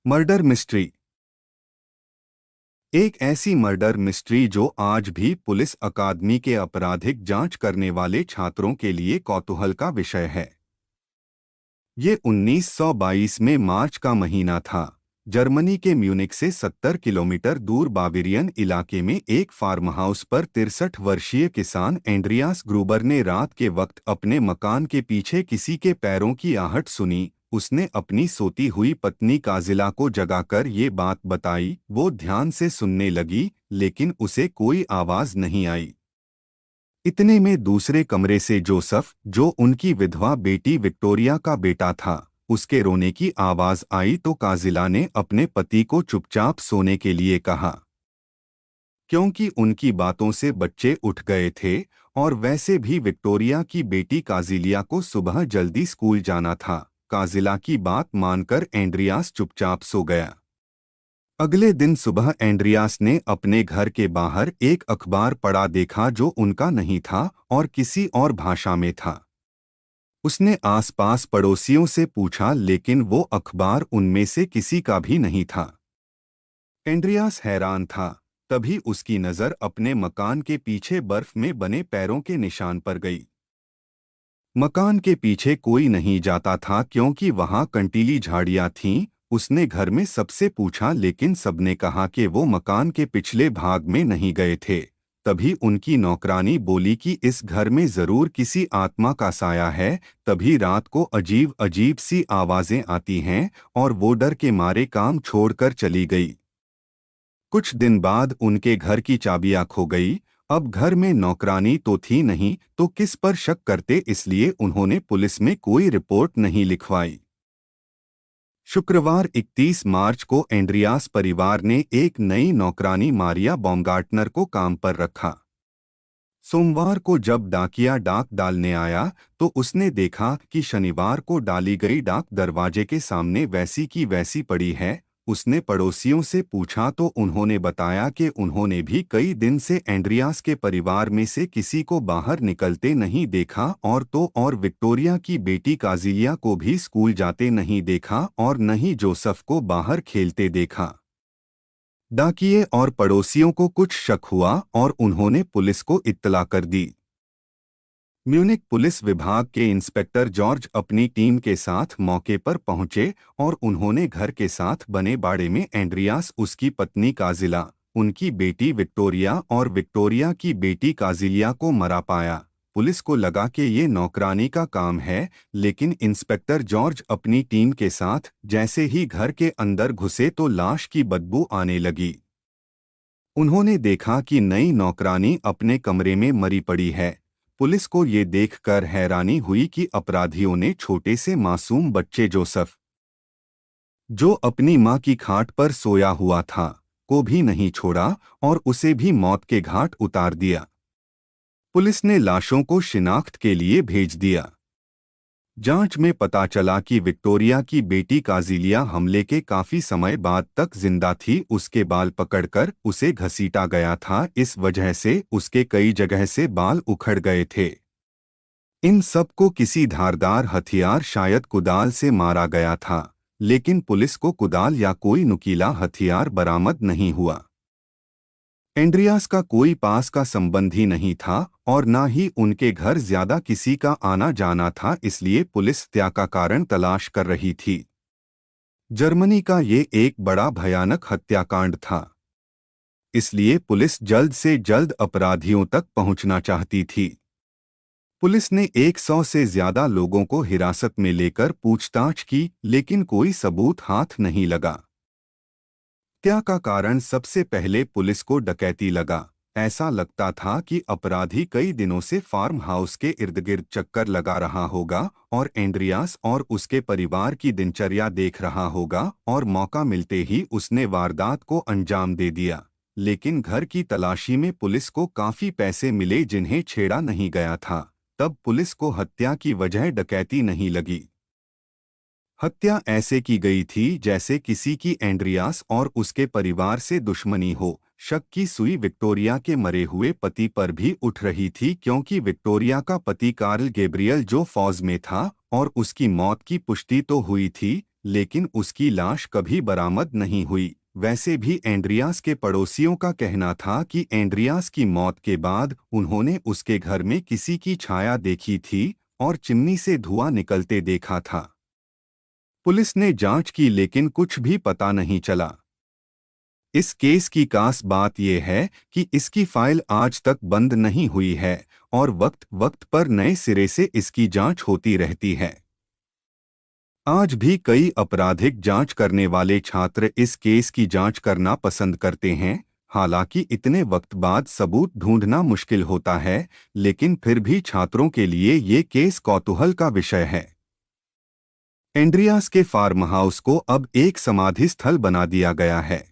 Murder mystery. एक ऐसी murder mystery जो आज भी पुलिस अकादमी के आपराधिक जांच करने वाले छात्रों के लिए कौतूहल का विषय है। ये 1922 में मार्च का महीना था। जर्मनी के म्यूनिख से 70 किलोमीटर दूर बावेरियन इलाके में एक फार्म हाउस पर 63 वर्षीय किसान एंड्रियास ग्रूबर ने रात के वक्त अपने मकान के पीछे किसी के पैरों की आहट सुनी। उसने अपनी सोती हुई पत्नी काजिला को जगाकर ये बात बताई। वो ध्यान से सुनने लगी, लेकिन उसे कोई आवाज नहीं आई। इतने में दूसरे कमरे से जोसफ, जो उनकी विधवा बेटी विक्टोरिया का बेटा था, उसके रोने की आवाज आई तो काजिला ने अपने पति को चुपचाप सोने के लिए कहा, क्योंकि उनकी बातों से बच्चे उठ गए थे और वैसे भी विक्टोरिया की बेटी काजिलिया को सुबह जल्दी स्कूल जाना था। काजिला की बात मानकर एंड्रियास चुपचाप सो गया। अगले दिन सुबह एंड्रियास ने अपने घर के बाहर एक अखबार पड़ा देखा जो उनका नहीं था और किसी और भाषा में था। उसने आसपास पड़ोसियों से पूछा, लेकिन वो अखबार उनमें से किसी का भी नहीं था। एंड्रियास हैरान था। तभी उसकी नज़र अपने मकान के पीछे बर्फ में बने पैरों के निशान पर गई। मकान के पीछे कोई नहीं जाता था क्योंकि वहां कंटीली झाड़ियां थीं। उसने घर में सबसे पूछा, लेकिन सबने कहा कि वो मकान के पिछले भाग में नहीं गए थे। तभी उनकी नौकरानी बोली कि इस घर में जरूर किसी आत्मा का साया है। तभी रात को अजीब अजीब सी आवाजें आती हैं और वो डर के मारे काम छोड़कर चली गई। कुछ दिन बाद उनके घर की चाबियां खो गई। अब घर में नौकरानी तो थी नहीं, तो किस पर शक करते, इसलिए उन्होंने पुलिस में कोई रिपोर्ट नहीं लिखवाई। शुक्रवार 31 मार्च को एंड्रियास परिवार ने एक नई नौकरानी मारिया बॉमगार्टनर को काम पर रखा। सोमवार को जब डाकिया डाक डालने आया तो उसने देखा कि शनिवार को डाली गई डाक दरवाजे के सामने वैसी की वैसी पड़ी है। उसने पड़ोसियों से पूछा तो उन्होंने बताया कि उन्होंने भी कई दिन से एंड्रियास के परिवार में से किसी को बाहर निकलते नहीं देखा और विक्टोरिया की बेटी काजिलिया को भी स्कूल जाते नहीं देखा और न ही जोसफ को बाहर खेलते देखा। डाकिये और पड़ोसियों को कुछ शक हुआ और उन्होंने पुलिस को इत्तला कर दी। म्यूनिक पुलिस विभाग के इंस्पेक्टर जॉर्ज अपनी टीम के साथ मौके पर पहुंचे और उन्होंने घर के साथ बने बाड़े में एंड्रियास, उसकी पत्नी काजिला, उनकी बेटी विक्टोरिया और विक्टोरिया की बेटी काजिलिया को मरा पाया। पुलिस को लगा कि ये नौकरानी का काम है, लेकिन इंस्पेक्टर जॉर्ज अपनी टीम के साथ जैसे ही घर के अंदर घुसे तो लाश की बदबू आने लगी। उन्होंने देखा कि नई नौकरानी अपने कमरे में मरी पड़ी है। पुलिस को ये देखकर हैरानी हुई कि अपराधियों ने छोटे से मासूम बच्चे जोसफ, जो अपनी मां की खाट पर सोया हुआ था, को भी नहीं छोड़ा और उसे भी मौत के घाट उतार दिया। पुलिस ने लाशों को शिनाख्त के लिए भेज दिया। जांच में पता चला कि विक्टोरिया की बेटी काजिलिया हमले के काफी समय बाद तक जिंदा थी। उसके बाल पकड़कर उसे घसीटा गया था, इस वजह से उसके कई जगह से बाल उखड़ गए थे। इन सब को किसी धारदार हथियार, शायद कुदाल से मारा गया था, लेकिन पुलिस को कुदाल या कोई नुकीला हथियार बरामद नहीं हुआ। एंड्रियास का कोई पास का संबंधी नहीं था और ना ही उनके घर ज्यादा किसी का आना जाना था, इसलिए पुलिस हत्या का कारण तलाश कर रही थी। जर्मनी का ये एक बड़ा भयानक हत्याकांड था, इसलिए पुलिस जल्द से जल्द अपराधियों तक पहुंचना चाहती थी। पुलिस ने 100 से ज्यादा लोगों को हिरासत में लेकर पूछताछ की, लेकिन कोई सबूत हाथ नहीं लगा। हत्या का कारण सबसे पहले पुलिस को डकैती लगा। ऐसा लगता था कि अपराधी कई दिनों से फार्म हाउस के इर्दगिर्द चक्कर लगा रहा होगा और एंड्रियास और उसके परिवार की दिनचर्या देख रहा होगा और मौका मिलते ही उसने वारदात को अंजाम दे दिया। लेकिन घर की तलाशी में पुलिस को काफी पैसे मिले जिन्हें छेड़ा नहीं गया था। तब पुलिस को हत्या की वजह डकैती नहीं लगी। हत्या ऐसे की गई थी जैसे किसी की एंड्रियास और उसके परिवार से दुश्मनी हो। शक की सुई विक्टोरिया के मरे हुए पति पर भी उठ रही थी, क्योंकि विक्टोरिया का पति कार्ल गैब्रियल जो फौज में था और उसकी मौत की पुष्टि तो हुई थी, लेकिन उसकी लाश कभी बरामद नहीं हुई। वैसे भी एंड्रियास के पड़ोसियों का कहना था कि एंड्रियास की मौत के बाद उन्होंने उसके घर में किसी की छाया देखी थी और चिमनी से धुआं निकलते देखा था। पुलिस ने जांच की लेकिन कुछ भी पता नहीं चला। इस केस की खास बात यह है कि इसकी फाइल आज तक बंद नहीं हुई है और वक्त वक्त पर नए सिरे से इसकी जांच होती रहती है। आज भी कई आपराधिक जांच करने वाले छात्र इस केस की जांच करना पसंद करते हैं। हालांकि इतने वक्त बाद सबूत ढूंढना मुश्किल होता है, लेकिन फिर भी छात्रों के लिए ये केस कौतूहल का विषय है। एंड्रियास के फार्म हाउस को अब एक समाधि स्थल बना दिया गया है।